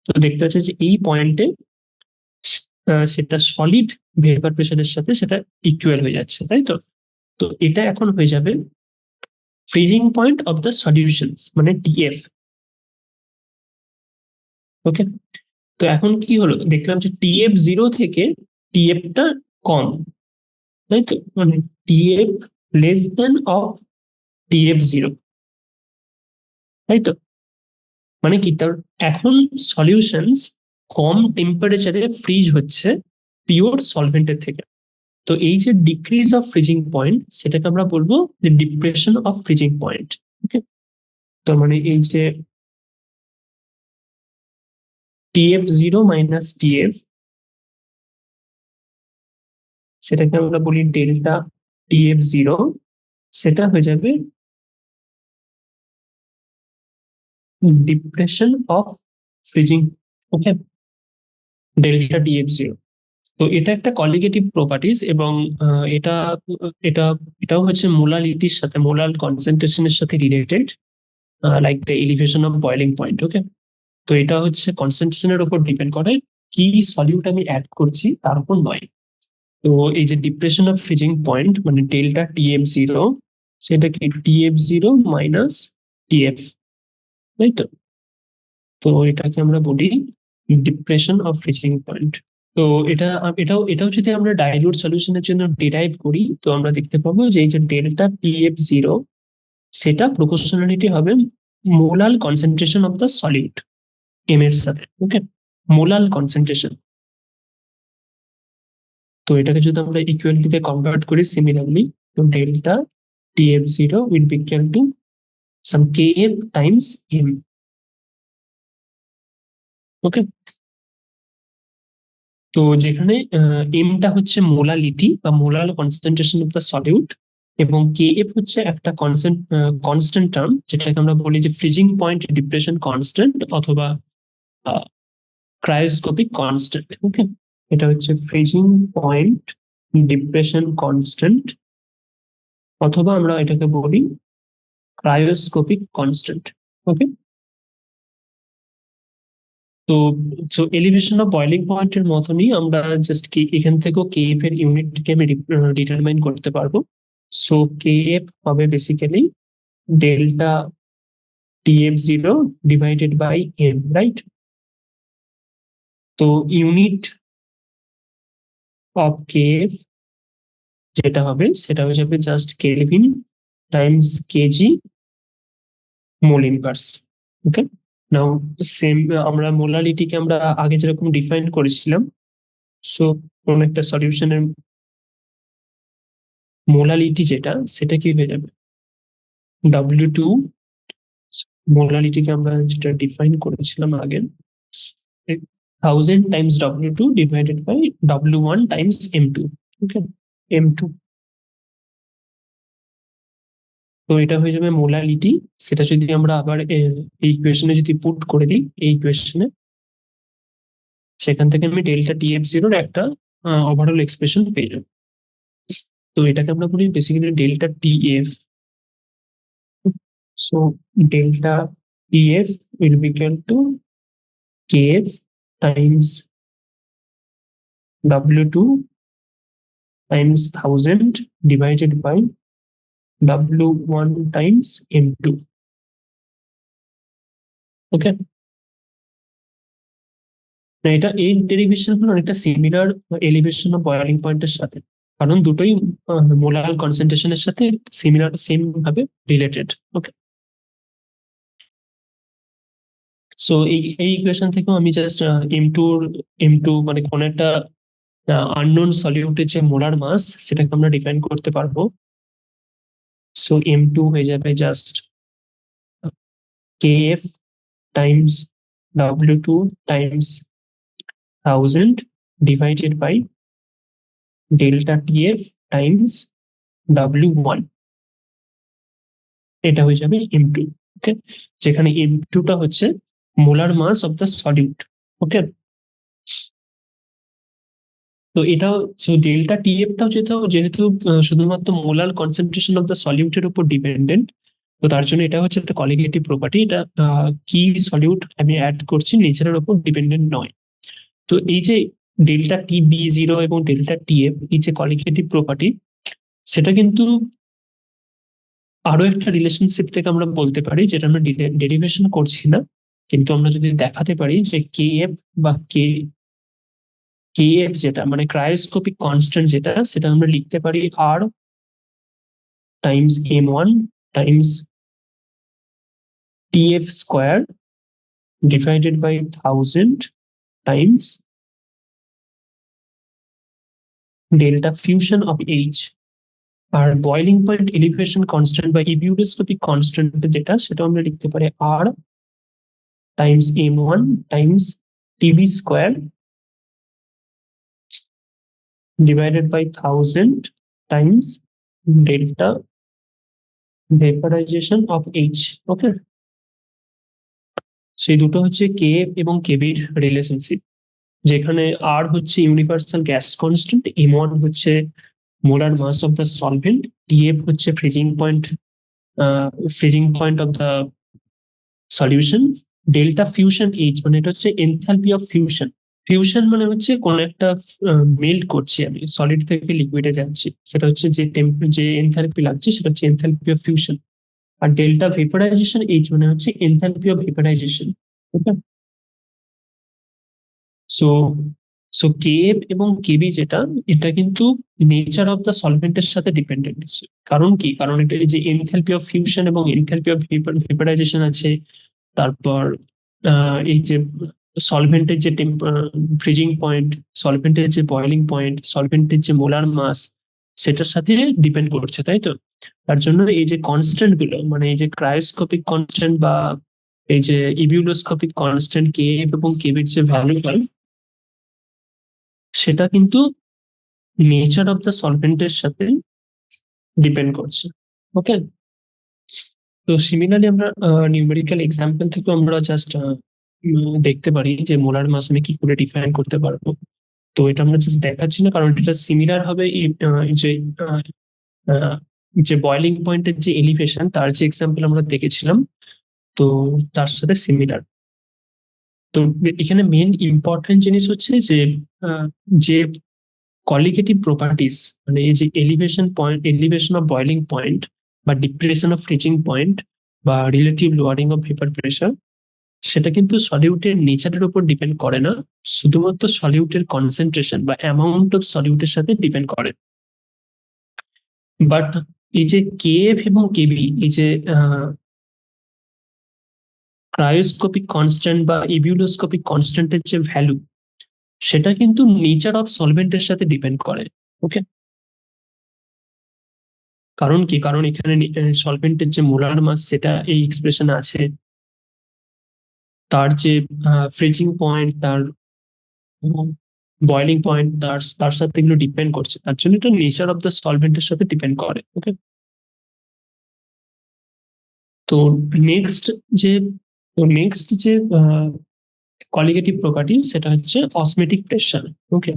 তো দেখতে পাচ্ছি যে এই পয়েন্টে সেটা সলিড ভেপার প্রেশারের সাথে সেটা ইকুয়াল হয়ে যাচ্ছে, তাই তো। তো এটা এখন হয়ে যাবে freezing point of the solutions, মানে TF। ওকে, তো এখন কি হলো, দেখলাম যে TF0 থেকে TF-টা কম, তাই তো, মানে TF less than of TF0, তাই তো। মানে কি, তার এখন সলিউশনস কম টেম্পারেচারে ফ্রিজ হচ্ছে পিওর সলভেন্টের থেকে। তো এই যে ডিক্রিজ অফ ফ্রিজিং পয়েন্ট সেটাকে আমরা বলবো যে ডিপ্রেশন অফ ফ্রিজিং পয়েন্ট। ওকে, তার মানে এই যে TF0 মাইনাস TF, সেটাকে আমরা বলি ডেল্টা TF0, সেটা হয়ে যাবে depression of freezing. Okay, delta TF0। তো এটা একটা কলিগেটিভ প্রপার্টিজ, এবং এটা এটা এটাও হচ্ছে মোলালিটির সাথে, মোলাল কনসেন্ট্রেশনের সাথে related, like the elevation of boiling point. Okay, তো এটা হচ্ছে কনসেন্ট্রেশনের উপর ডিপেন্ড করে, কি সলিউট আমি অ্যাড করছি তার উপর নয়। তো এই যে ডিপ্রেশন অফ ফ্রিজিং পয়েন্ট মানে ডেল্টা TF0, সেটা কি TF0 মাইনাস TF, তাই তো। তো এটাকে আমরা বলি ডিপ্রেশন অফ ফ্রিজিং পয়েন্ট। তো এটাও যদি আমরা ডাইলিউট সলিউশনের জন্য ডিরাইভ করি, তো আমরা দেখতে পাবো যে এই যে ডেল্টা TF0 সেটা প্রপোর্শনালিটি হবে molal concentration of the solute M এর সাথে। Okay, molal concentration. তো এটাকে যদি আমরা ইকুয়ালিটিতে কনভার্ট করি সিমিলারলি, তো delta TF0 will be equal to some KF times M। Okay, তো যেখানে এমটা হচ্ছে মোলালিটি বা molal concentration of the solute, এবং KF হচ্ছে একটা কনস্ট্যান্ট টার্ম, যেটাকে আমরা বলি যে ফ্রিজিং পয়েন্ট ডিপ্রেশন কনস্ট্যান্ট অথবা ক্রায়োস্কোপিক কনস্ট্যান্ট। ওকে, এটা হচ্ছে ফ্রিজিং পয়েন্ট ডিপ্রেশন কনস্ট্যান্ট, অথবা আমরা এটাকে বলি ক্রায়োস্কোপিক কনস্ট্যান্ট। ওকে, তো সো এলিভেশন অফ বয়লিং পয়েন্টের মতনই আমরা জাস্ট কি এখান থেকেও KF এর ইউনিটকে আমি ডিটারমাইন করতে পারবো। সো KF হবে basically delta TF0 divided by M, right. তো ইউনিট অফ KF যেটা হবে সেটা হয়ে যাবে just kelvin times K G mole inverse. Okay, now same আমরা মোলালিটিকে আমরা আগে যেরকম ডিফাইন করেছিলাম, সো কোন একটা সলিউশনের মোলালিটি যেটা, সেটা কি হয়ে যাবে W2, মোলালিটিকে আমরা যেটা ডিফাইন করেছিলাম আগে, 1000 times W2 divided by W1 times M2। Okay, M2। তো এটা হয়ে যাবে মোলালিটি। সেটা যদি আমরা আবার এই ইকুয়েশনে যদি পুট করে দিই, এই ইকুয়েশনে, সেখান থেকে আমি ডেল্টা TF0 একটা ওভারঅল এক্সপ্রেশন পেয়ে যাবো। তো এটাকে আমরা বলি basically delta TF। So delta TF will be equal to KF times W2 times 1000 divided by W1 times M2. ওকে, এটা এই ডেরিভেশন হলো অনেকটা সিমিলার এলিভেশন অফ বয়লিং পয়েন্টের সাথে, কারণ দুটোই মোলার কনসেন্ট্রেশনের সাথে সিমিলার সেম ভাবে রিলেটেড। ওকে, সো এই ইকুয়েশন থেকেও আমি জাস্ট এম টু মানে কোন একটা আননোন সলিউটের যে মোলার মাস সেটাকে আমরা ডিফাইন করতে পারবো। সো M2 হয়ে যাবে just KF times W2 times 1000 divided by delta TF times W1, এটা হয়ে যাবে M2। ওকে, যেখানে M2 টা হচ্ছে molar mass of the solute. Okay, তো এটা ডেল্টা টিএফ টাও যেহেতু শুধুমাত্র মোলার কনসেন্ট্রেশন অফ দ্য সলিউটের উপর ডিপেন্ডেন্ট, তো তার জন্য এটা হচ্ছে একটা কলিগেটিভ প্রপার্টি। এটা কি সলিউট আমি অ্যাড করছি নেচারের উপর ডিপেন্ডেন্ট নয়। তো এই যে ডেল্টা টি বি জিরো এবং ডেল্টা টিএফ এই যে কলিগেটিভ প্রপার্টি, সেটা কিন্তু আরো একটা রিলেশনশিপ থেকে আমরা বলতে পারি, যেটা আমরা ডেরিভেশন করছি না, কিন্তু আমরা যদি দেখাতে পারি যে কে এফ বা কে এফ যেটা মানে ক্রায়োস্কোপিক কনস্ট্যান্ট যেটা, সেটা আমরা লিখতে পারি R times M1 times TF square divided by 1000 times delta fusion of H। আর বয়লিং পয়েন্ট এলিভেশন কনস্ট্যান্ট বা ইবিউলোস্কোপিক কনস্ট্যান্ট যেটা, সেটা আমরা লিখতে পারি R times M1 times TB square divided by 1000 times delta vaporization of H। Okay, সেই দুটো হচ্ছে কে এবং কেবির রিলেশনশিপ, যেখানে আর হচ্ছে ইউনিভার্সাল গ্যাস কনস্ট্যান্ট, M1 হচ্ছে molar mass of the solvent, TF হচ্ছে freezing point of the solution, delta fusion H মানে এটা হচ্ছে এনথালপি অফ ফিউশন। ফিউশন মানে হচ্ছে কোন একটা মেল্ট করছি আমি, সলিড থেকে লিকুইডে যাচ্ছি, সেটা হচ্ছে যে এনথালপি লাগছে সেটা হচ্ছে এনথালপি অফ ফিউশন। আর ডেল্টা ভেপারাইজেশন H মানে হচ্ছে enthalpy of vaporisation. Okay, so so KF এবং কেবি যেটা, এটা কিন্তু নেচার অফ দ্য সলভেন্টের সাথে ডিপেন্ডেন্ট। কারণ কি, কারণ এটা যে এনথালপি অফ ফিউশন এবং এনথালপি অফ ভেপারাইজেশন আছে, তারপর এই যে সলভেন্টের যে ফ্রিজিং পয়েন্ট, সলভেন্টের যে বয়লিং পয়েন্ট, সলভেন্টের যে মোলার মাস, সেটার সাথে ডিপেন্ড করছে, তাই তো। তার জন্য এই যে কনস্ট্যান্ট গুলো মানে এই যে ক্রায়োস্কোপিক কনস্ট্যান্ট বা এই যে ইবিউলোস্কোপিক কনস্ট্যান্ট কে এবং কেবির যে ভ্যালু হয়, সেটা কিন্তু নেচার অফ দ্য সলভেন্টের সাথে ডিপেন্ড করছে। ওকে, তো সিমিলারলি আমরা নিউমেরিক্যাল এক্সাম্পল থেকে আমরা জাস্ট দেখতে পারি যে মোলার মাস আমি কি করে ডিফাইন করতে পারবো। তো এটা আমরা জাস্ট দেখাচ্ছি না, কারণ এটা সিমিলার হবে যে বয়লিং পয়েন্টের যে এলিভেশন তার যে এক্সাম্পল আমরা দেখেছিলাম, তো তার সাথে সিমিলার। তো এখানে মেন ইম্পর্টেন্ট জিনিস হচ্ছে যে কলিগেটিভ প্রপার্টিস মানে এই যে এলিভেশন অফ বয়লিং পয়েন্ট বা ডিপ্রেশন অফ ফ্রিজিং পয়েন্ট বা relative lowering of vapour pressure, সেটা কিন্তু সলিউটের নেচারের উপর ডিপেন্ড করে না, শুধুমাত্র সলিউটের কনসেন্ট্রেশন বা অ্যামাউন্ট অফ সলিউটের সাথে ডিপেন্ড করে। বাট এই যে কেএফ এবং কেবি, এই যে ক্রায়োস্কোপিক কনস্ট্যান্ট বা ইবিউলোস্কোপিক কনস্ট্যান্টের যে ভ্যালু, সেটা কিন্তু নেচার অফ সলভেন্টের সাথে ডিপেন্ড করে। ওকে, কারণ কি, কারণ এখানে সলভেন্টের যে মোলার মাস সেটা এই এক্সপ্রেশনে আছে, তার যে ফ্রিজিং পয়েন্ট, তার বয়লিং পয়েন্ট, তার সাথে এগুলো ডিপেন্ড করছে, তার জন্য এটা নেচার অফ দ্য সলভেন্টের সাথে ডিপেন্ড করে। ওকে, তো নেক্সট যে কলিগেটিভ প্রপার্টি সেটা হচ্ছে অসমেটিক প্রেশার। ওকে,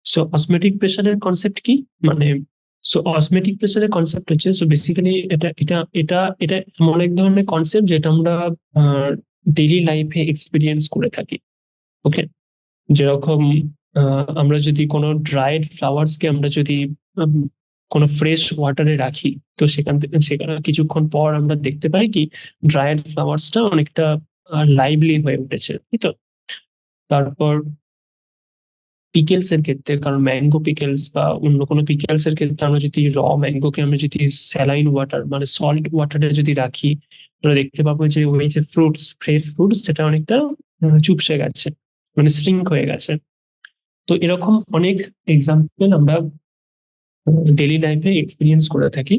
সো অসমেটিক প্রেশারের কনসেপ্ট কি, মানে সো অসমেটিক প্রেশারের কনসেপ্ট হচ্ছে, সো বেসিক্যালি এটা এটা এটা এটা এমন এক ধরনের কনসেপ্ট যেটা আমরা ডেইলি লাইফে এক্সপিরিয়েন্স করে থাকি। ওকে, যেরকম আমরা যদি কোনো ড্রাইড ফ্লাওয়ার্সকে আমরা যদি কোনো ফ্রেশ ওয়াটারে রাখি, তো সেখানে কিছুক্ষণ পর আমরা দেখতে পাই কি ড্রাইড ফ্লাওয়ার্সটা অনেকটা লাইভলি হয়ে উঠেছে, তাই তো? তারপর পিকেলস এর ক্ষেত্রে, কারণ ম্যাঙ্গো পিকেলস বা অন্য কোনো পিকেলস এর ক্ষেত্রে আমরা যদি ম্যাঙ্গোকে আমরা যদি স্যালাইন ওয়াটার মানে সল্ট ওয়াটারে যদি রাখি, আমরা দেখতে পাবো যে ওই যে ফ্রেশ ফ্রুটস সেটা অনেকটা চুপসে গেছে, মানে শ্রিঙ্ক হয়ে গেছে। তো এরকম অনেক এক্সাম্পল আমরা ডেইলি লাইফে এক্সপিরিয়েন্স করে থাকি।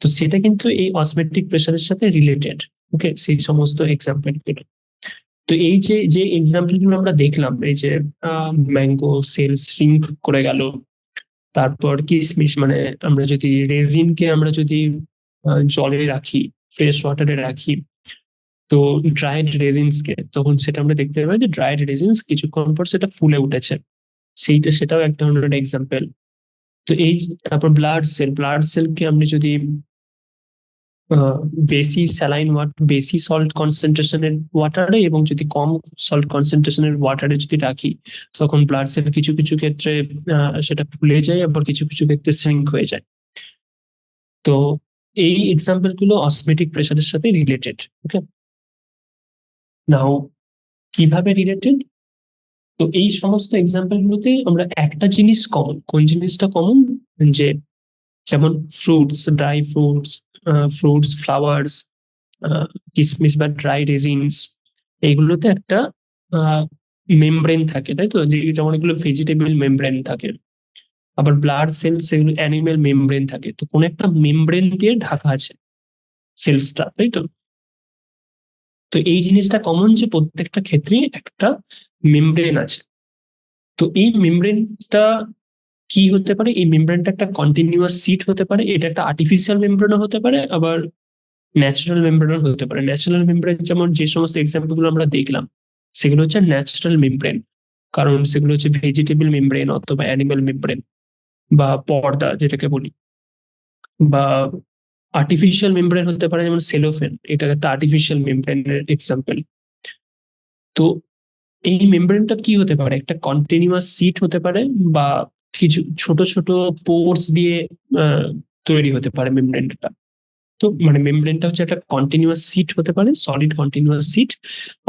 তো সেটা কিন্তু এই অসমেটিক প্রেশারের সাথে রিলেটেড। ওকে, সেই সমস্ত এক্সাম্পল গুলো। তো এই যে যে এক্সাম্পল গুলো আমরা দেখলাম, এই যে ম্যাঙ্গো সেল শ্রিঙ্ক করে গেল, তারপর কিশমিশ মানে আমরা যদি রেজিনকে আমরা যদি জলে রাখি, ফ্রেশ ওয়াটারে রাখি, তো ড্রাইড রেজিনসকে, তখন সেটা আমরা দেখতে পাই যে ড্রাইড রেজিনস কিছুক্ষণ পর সেটা ফুলে উঠেছে। সেটাও এক ধরনের এক্সাম্পল। তো এই তারপর ব্লাড সেলকে আপনি যদি বেশি স্যালাইন বেশি সল্ট কনসেন্ট্রেশনের ওয়াটারে এবং যদি কম সল্ট কনসেন্ট্রেশনের ওয়াটারে যদি রাখি, তখন ব্লাড সেল কিছু কিছু ক্ষেত্রে সেটা ফুলে যায়, আবার কিছু কিছু ক্ষেত্রে শ্রিঙ্ক হয়ে যায়। তো এই এক্সাম্পল গুলো অসমেটিক প্রেশারের সাথে রিলেটেড। ওকে, নাও কিভাবে রিলেটেড? তো এই সমস্ত এক্সাম্পল গুলোতে আমরা একটা জিনিস কমন, কোন জিনিসটা কমন, যে যেমন ফ্রুটস, ফ্লাওয়ার্স, কিসমিস বা ড্রাই রেজিনস, এইগুলোতে একটা মেমব্রেন থাকে, তাই তো? যেমন এগুলো ভেজিটেবল মেমব্রেন থাকে। আবার ব্লাড সেলস এগুলো অ্যানিমেল মেমব্রেন থাকে। তো কোন একটা মেমব্রেন দিয়ে ঢাকা আছে সেলসটা, তাই তো? তো এই জিনিসটা কমন যে প্রত্যেকটা ক্ষেত্রে একটা মেমব্রেন আছে। তো এই মেমব্রেনটা কি হতে পারে? এই মেমব্রেনটা একটা কন্টিনিউয়াস সিট হতে পারে, এটা একটা আর্টিফিশিয়াল মেমব্রেনও হতে পারে, আবার ন্যাচারাল মেমব্রেনও হতে পারে। ন্যাচারাল মেমব্রেন যেমন যে সমস্ত এক্সাম্পল গুলো আমরা দেখলাম, সেগুলো হচ্ছে ন্যাচারাল মেমব্রেন, কারণ সেগুলো হচ্ছে ভেজিটেবল মেমব্রেন অথবা অ্যানিমাল মেমব্রেন বা পর্দা যেটাকে বলি। বা আর্টিফিশিয়াল মেমব্রেন হতে পারে যেমন সেলোফেন, এটা একটা আর্টিফিশিয়াল মেমব্রেনের এক্সাম্পল। তো এই মেমব্রেনটা কি হতে পারে? একটা কন্টিনিউয়াস সিট হতে পারে, বা কিছু ছোট ছোট পোর্স দিয়ে তৈরি হতে পারে মেমব্রেনটা। তো মানে মেমব্রেনটা হচ্ছে একটা কন্টিনিউয়াস সিট হতে পারে, সলিড কন্টিনিউয়াস সিট,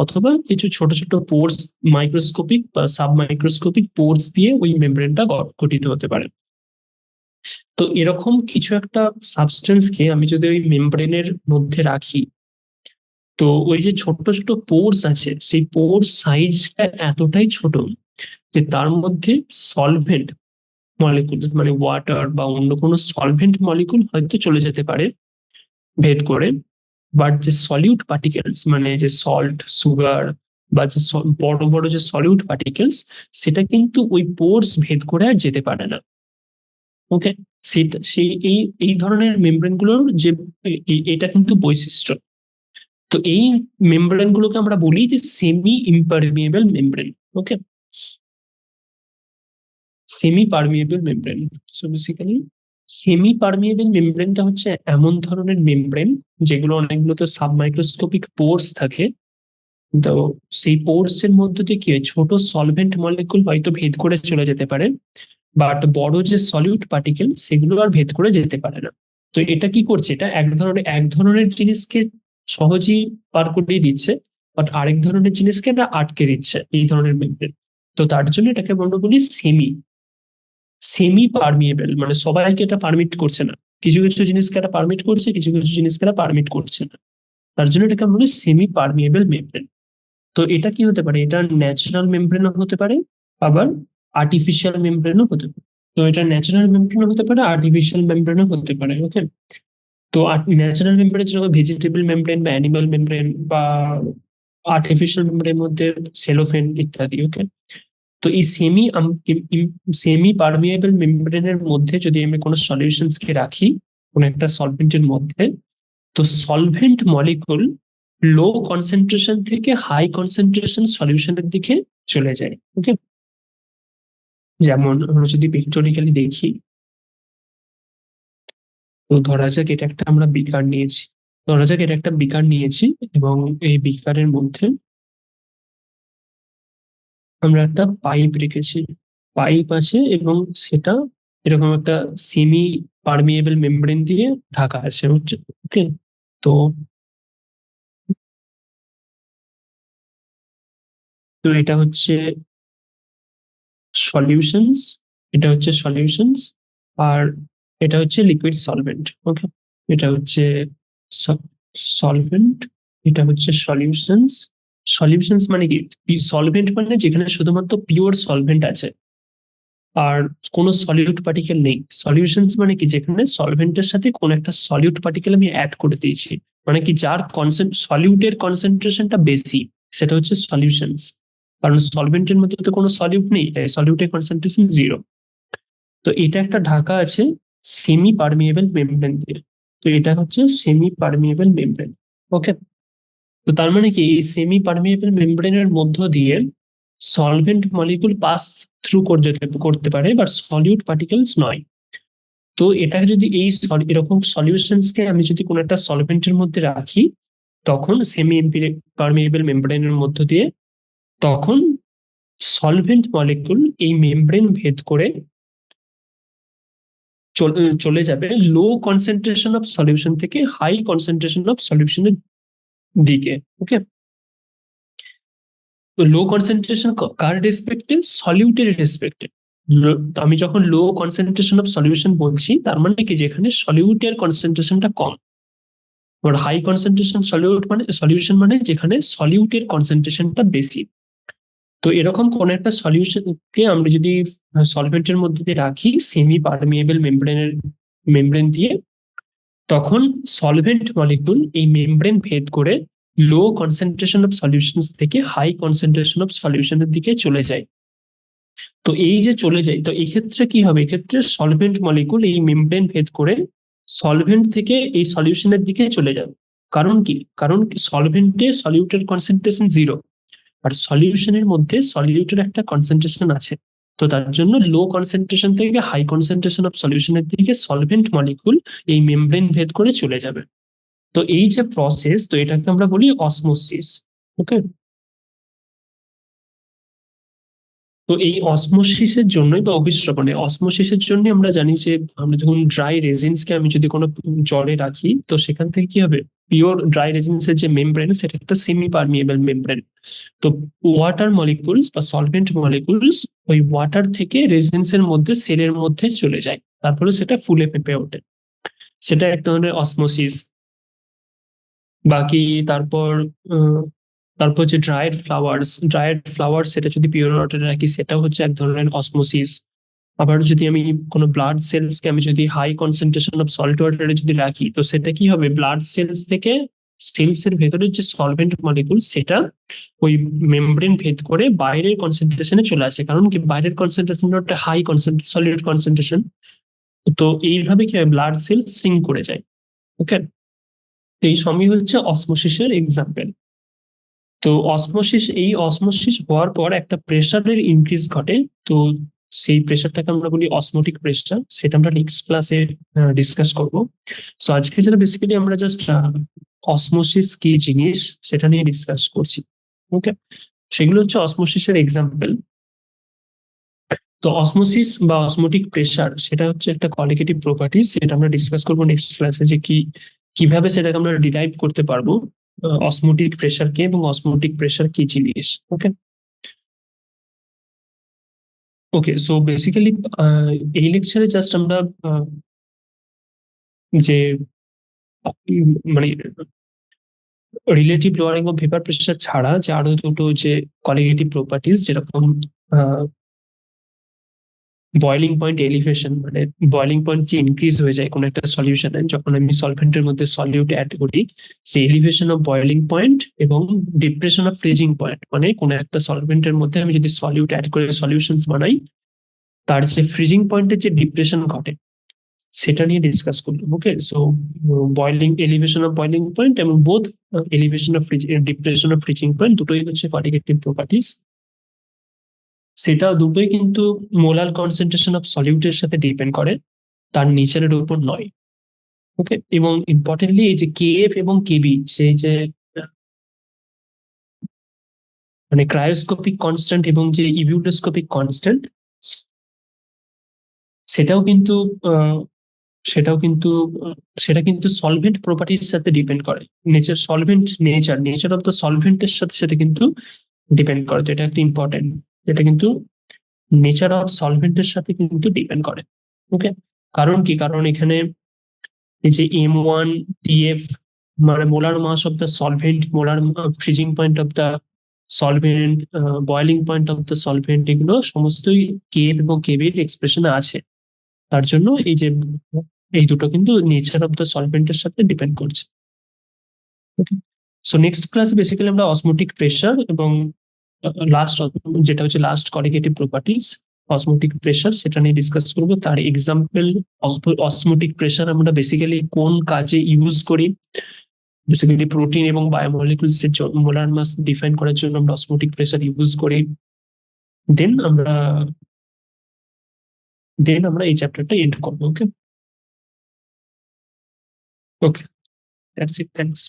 অথবা কিছু ছোট ছোট পোর্স, মাইক্রোস্কোপিক বা সাব মাইক্রোস্কোপিক পোর্স দিয়ে ওই মেমব্রেনটা গঠিত হতে পারে। তো এরকম কিছু একটা সাবস্টেন্সকে আমি যদি ওই মেমব্রেনের মধ্যে রাখি, তো ওই যে ছোট ছোট পোর্স আছে, সেই পোর্স সাইজটা এতটাই ছোট যে তার মধ্যে সলভেন্ট মলিকুল মানে ওয়াটার বা অন্য কোনো সলভেন্ট মলিকুল হয়তো চলে যেতে পারে ভেদ করে, বাট যে সলিউট পার্টিকেলস মানে যে সল্ট, সুগার বা যে বড় বড় যে সলিউট পার্টিকেলস, সেটা কিন্তু ওই পোর্স ভেদ করে আর যেতে পারে না। ওকে, সেটা সেই এই এই ধরনের মেমব্রেন গুলোর যে এটা কিন্তু বৈশিষ্ট্য। তো এই মেমব্রেন গুলোকে আমরা বলি যে semi impermeable membrane. Okay, semi permeable membrane. So basically semi permeable মেমব্রেনটা হচ্ছে এমন ধরনের মেমব্রেন যেগুলো অনেকগুলো তো সাব মাইক্রোস্কোপিক পোর্স থাকে। তো সেই পোর্স এর মধ্যে দিয়ে কি হয়, ছোট সলভেন্ট মলিকুল হয়তো ভেদ করে চলে যেতে পারে, বাট বড় যে সলিউট পার্টিকেল সেগুলো আর ভেদ করে যেতে পারে না। তো এটা কি করছে, এটা এক ধরনের জিনিসকে সহজেই পার করিয়ে দিচ্ছে, বাট আরেক ধরনের জিনিসকে এটা আটকে দিচ্ছে, এই ধরনের মেমব্রেন। তো তার জন্য এটাকে আমরা বলি সেমি সেমি পারমিয়েবল, মানে সবাইকে এটা পারমিট করছে না, কিছু কিছু জিনিসকে এটা পারমিট করছে, কিছু কিছু জিনিসকে এটা পারমিট করছে না। তার জন্য এটাকে আমরা বলি সেমি পারমিয়েবল মেমব্রেন। তো এটা কি হতে পারে, এটা ন্যাচারাল মেমব্রেনও হতে পারে, আবার আর্টিফিশিয়াল মেমব্রেনও হতে পারে। তো এটা ন্যাচারাল মেমব্রেনও হতে পারে, আর্টিফিশিয়াল মেমব্রেনও হতে পারে। ওকে, তো ন্যাচারাল মেমব্রেন যেরকম ভেজিটেবল মেমব্রেন বা অ্যানিমাল মেমব্রেন, বা আর্টিফিশিয়াল মেমব্রেনের মধ্যে সেলোফেন ইত্যাদি। ওকে, তো এই সেমি পারমিয়েবল মেমব্রেনের মধ্যে যদি আমি কোনো সলিউশনস কে রাখি কোনো একটা সলভেন্টের মধ্যে, তো সলভেন্ট মলিকুল লো কনসেন্ট্রেশন থেকে হাই কনসেন্ট্রেশন সলিউশনের দিকে চলে যায়। ওকে, যেমন আমরা যদি পিকটোরিক্যালি দেখি, তো ধরা যাক এটা একটা আমরা বিকার নিয়েছি, ধরা যাক এটা একটা বিকার নিয়েছি, এবং এই বিকারের মধ্যে আমরা একটা পাইপ রেখেছি, পাইপ আছে এবং সেটা এরকম একটা সেমি পারমিয়েবল মেমব্রেন দিয়ে ঢাকা আছে হচ্ছে। ওকে, তো তো এটা হচ্ছে সলিউশনস, এটা হচ্ছে সলিউশনস, আর এটা হচ্ছে লিকুইড সলভেন্ট। ওকে, এটা হচ্ছে সলভেন্ট, এটা হচ্ছে সলিউশনস। সলিউশনস মানে কি, সলভেন্ট মানে যেখানে শুধুমাত্র পিওর সলভেন্ট আছে আর কোনো সলিউট পার্টিকেল নেই। সলিউশনস মানে কি, যেখানে সলভেন্টের সাথে কোনো একটা সলিউট পার্টিকেল আমি অ্যাড করে দিয়েছি, মানে কি যার সলিউটের কনসেন্ট্রেশনটা বেশি, সেটা হচ্ছে সলিউশনস। কারণ সলভেন্টের মধ্যে তো কোনো সলিউট নেই, তাই সলিউটের কনসেন্ট্রেশন 0। তো এটা একটা ঢাকা আছে সেমি পারমিয়েবল মেমব্রেন দিয়ে। তো এটা হচ্ছে সেমি পারমিয়েবল মেমব্রেন। ওকে, তো তার মানে কি, এই সেমি পারমিয়েবল মেমব্রেনের মধ্য দিয়ে সলভেন্ট মলিকুল পাস থ্রু করতে পারে, বাট সলিউট পার্টিকেলস নয়। তো এটা যদি এরকম সলিউশনসকে আমি যদি কোনো একটা সলভেন্টের মধ্যে রাখি, তখন সেমি পারমিয়েবল মেমব্রেনের মধ্য দিয়ে, তখন সলভেন্ট মলিকুল এই মেমব্রেন ভেদ করে চলে যাবে লো কনসেন্ট্রেশন অফ সলিউশন থেকে হাই কনসেন্ট্রেশন অফ সলিউশনের দিকে। ওকে, তো লো কনসেন্ট্রেশন কার রেসপেক্টে, সলিউটের রেসপেক্টে। আমি যখন লো কনসেন্ট্রেশন অফ সলিউশন বলছি, তার মানে কি যেখানে সলিউটের কনসেন্ট্রেশনটা কম। আর হাই কনসেন্ট্রেশন সলিউট মানে সলিউশন মানে যেখানে সলিউটের কনসেন্ট্রেশনটা বেশি। তো এরকম কোন একটা সলিউশনকে আমরা যদি সলভেন্টের মধ্যে দিয়ে রাখি সেমি পারমিয়েবল মেমব্রেন দিয়ে, তখন সলভেন্ট মলিকুল এই মেমব্রেন ভেদ করে লো কনসেন্ট্রেশন অফ সলিউশনস থেকে হাই কনসেন্ট্রেশন অফ সলিউশনের দিকে চলে যায়। তো এই যে চলে যায়, তো এক্ষেত্রে কি হবে, এক্ষেত্রে সলভেন্ট মলিকুল এই মেমব্রেন ভেদ করে সলভেন্ট থেকে এই সলিউশনের দিকে চলে যাবে। কারণ কি, কারণ সলভেন্টে সলিউটের কনসেন্ট্রেশন 0, আর সলিউশনের মধ্যে সলিউটের একটা কনসেন্ট্রেশন আছে। তো তার জন্য লো কনসেন্ট্রেশন থেকে হাই কনসেন্ট্রেশন অফ সলিউশনের দিকে সলভেন্ট মলিকুল এই মেমব্রেন ভেদ করে চলে যাবে। তো এই যে প্রসেস, তো এটাকে আমরা বলি অসমোসিস। ওকে, তো এই অসমোসিসের জন্যই বা অভিস্রবণে অসমোসিসের জন্য আমরা জানি যে আমরা যখন ড্রাই রেজিনসকে আমি যদি কোনো জলে রাখি, তো সেখান থেকে কি হবে, পিওর ড্রাই রেজিনসের যে মেমব্রেন সেটা একটা সেমি পারমিয়েবল মেমব্রেন। তো ওয়াটার মলিকুলস বা সলভেন্ট মলিকুলস ওই ওয়াটার থেকে রেজিনসের মধ্যে সেলের মধ্যে চলে যায়, তারপরে সেটা ফুলে ফেপে ওঠে। সেটা এক ধরনের অসমোসিস। বাকি তারপর তারপর যে ড্রায়েড ফ্লাওয়ার্স সেটা যদি পিওর ওয়াটারে রাখি, সেটাও হচ্ছে এক ধরনের অসমোসিস। আবার যদি আমি কোনো ব্লাড সেলসকে আমি যদি হাই কনসেন্ট্রেশন অফ সল্ট ওয়াটারে যদি রাখি, তো সেটা কি হবে, ব্লাড সেলস থেকে সেলস এর ভেতরের যে সলভেন্ট মলিকুল সেটা ওই মেমব্রেন ভেদ করে বাইরের কনসেন্ট্রেশনে চলে আসে। কারণ কি, বাইরের কনসেন্ট্রেশন একটা হাই সলিড কনসেন্ট্রেশন। তো এইভাবে কি হয়, ব্লাড সেলস সিঙ্ক করে যায়। ওকে, তো এই সবই হচ্ছে অসমোসিসের এক্সাম্পল। তো অসমোসিস হওয়ার পর একটা প্রেসারের ইনক্রিজ ঘটে। তো সেই প্রেসারটাকে আমরা বলি অসমোটিক প্রেসার, সেটা আমরা নেক্সট ক্লাসে ডিসকাস করব। সো আজকে যেটা বেসিক্যালি আমরা জাস্ট অসমোসিস কি জিনিস সেটা নিয়ে ডিসকাস করছি। ওকে, সেগুলো হচ্ছে অসমোসিসের এক্সাম্পল। তো অসমোসিস বা অসমোটিক প্রেসার সেটা হচ্ছে একটা কোয়ালিটেটিভ প্রপার্টি, সেটা আমরা ডিসকাস করবো নেক্সট ক্লাসে, যে কিভাবে সেটাকে আমরা ডিরাইভ করতে পারবো অসমোটিক প্রেসার কে এবং অসমোটিক প্রেসার কি জিনিস। ওকে, ওকে, সো বেসিক্যালি এই লেকচারে জাস্ট আমরা যে মানে relative lowering of vapour pressure ছাড়া যে আরো দুটো যে কোয়ালিটেটিভ প্রপার্টিজ, যেরকম বয়লিং পয়েন্ট এলিভেশন, মানে বয়লিং পয়েন্ট যে ইনক্রিজ হয়ে যায় কোনো একটা সলিউশনে যখন আমি সলভেন্টের মধ্যে সলিউট অ্যাড করি, সেই এলিভেশন অফ বয়লিং পয়েন্ট এবং ডিপ্রেশন অফ ফ্রিজিং পয়েন্ট, মানে কোনো একটা সলভেন্টের মধ্যে আমি যদি সলিউট অ্যাড করে সলিউশনস বানাই, তার যে ফ্রিজিং পয়েন্টের যে ডিপ্রেশন ঘটে সেটা নিয়ে ডিসকাস করলাম। Okay, so boiling elevation of boiling point এবং both elevation of depression of freezing point দুটোই হচ্ছে কোয়ালিটেটিভ প্রপার্টিজ। সেটা দুটোই কিন্তু মোলার কনসেন্ট্রেশন অফ সলিউটের সাথে ডিপেন্ড করে, তার নেচারের উপর নয়। ওকে, এবং ইম্পর্টেন্টলি এই যে কেএফ এবং কেবি, সেই যে মানে ক্রায়োস্কোপিক কনস্ট্যান্ট এবং যে ইবিউটোস্কোপিক কনস্ট্যান্ট সেটাও কিন্তু আহ, সেটাও কিন্তু সেটা কিন্তু সলভেন্ট প্রপার্টির সাথে ডিপেন্ড করে। নেচার অফ দ্য সলভেন্টের সাথে সেটা কিন্তু ডিপেন্ড করে, যেটা একটা ইম্পর্টেন্ট। এটা কিন্তু নেচার অফ সলভেন্টের সাথে কিন্তু ডিপেন্ড করে। ওকে, কারণ এখানে এই যে M1 TF মানে molar mass of the solvent, molar freezing point of the solvent, boiling point of the solvent, এগুলো সমস্তই কেব এবং কেবির এক্সপ্রেশনে আছে। তার জন্য এই দুটো কিন্তু নেচার অফ দ্য সলভেন্টের সাথে ডিপেন্ড করছে। ওকে, সো নেক্সট ক্লাসে বেসিক্যালি আমরা অসমোটিক প্রেশার এবং লাস্ট যেটা হচ্ছে last colligative properties osmotic pressure সেটা নিয়ে ডিসকাস করবো। তার এক্সাম্পল অসমোটিক প্রেশার আমরা বেসিক্যালি কোন কাজে ইউজ করি, বেসিক্যালি প্রোটিন এবং বায়োমলিকুলস এর মোলার মাস ডিফাইন করার জন্য আমরা অসমোটিক প্রেশার ইউজ করি। দেন আমরা এই চ্যাপ্টারটা এন্ড করবো। ওকে, ওকে, দ্যাটস ইট, থ্যাংকস।